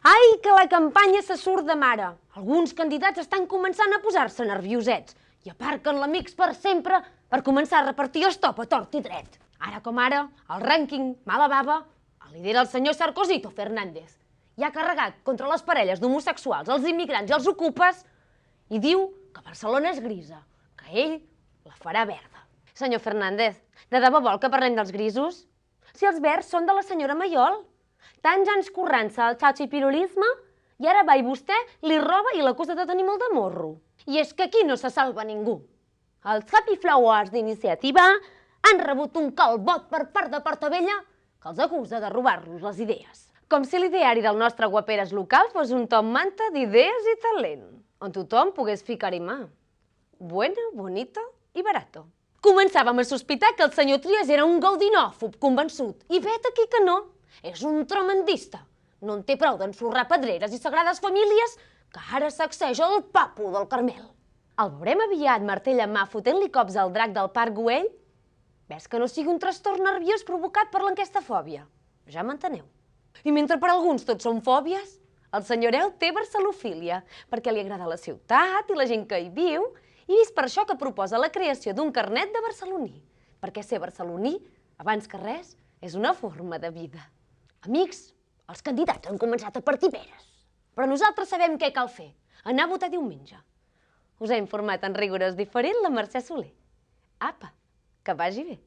Ai, que la campanya se surt de mare. Alguns candidats estan començant a posar-se nerviosets i aparquen l'amics per sempre per començar a repartir estop a tort i dret. Ara com ara, el rànquing mala bava el lidera el senyor Sarkozito Fernández i ha carregat contra les parelles d'homosexuals, els immigrants i els ocupes i diu que Barcelona és grisa, que ell la farà verda. Senyor Fernández, de debò vol que parlem dels grisos? Si els verds són de la senyora Mayol. Tants anys currant-se al xachipirulisme i ara va i vostè li roba i l'acusa de tenir molt de morro. I és que aquí no se salva ningú. Els Happy Flowers d'Iniciativa han rebut un calbot per part de Portabella que els acusa de robar-los les idees. Com si l'ideari del nostre guaperes local fos un top manta d'idees i talent, on tothom pogués ficar-hi mà. Buena, bonita i barato. Començàvem a sospitar que el senyor Trias era un gaudinòfob convençut, i vet aquí que no. És un tremendista. No en té prou d'ensorrar pedreres i sagrades famílies que ara sacseja el papo del Carmel. El veurem aviat martell en mà fotent-li cops al drac del Parc Güell? Ves que no sigui un trastorn nerviós provocat per l'enquestafòbia. Ja m'enteneu. I mentre per alguns tots són fòbies, el senyoreu té barcelofília, perquè li agrada la ciutat i la gent que hi viu, i és per això que proposa la creació d'un carnet de barceloní, perquè ser barceloní, abans que res, és una forma de vida. Amics, els candidats han començat a partir peres, però nosaltres sabem què cal fer, anar a votar diumenge. Us ha informat en rigorós diferent la Mercè Soler. Apa, que vagi bé.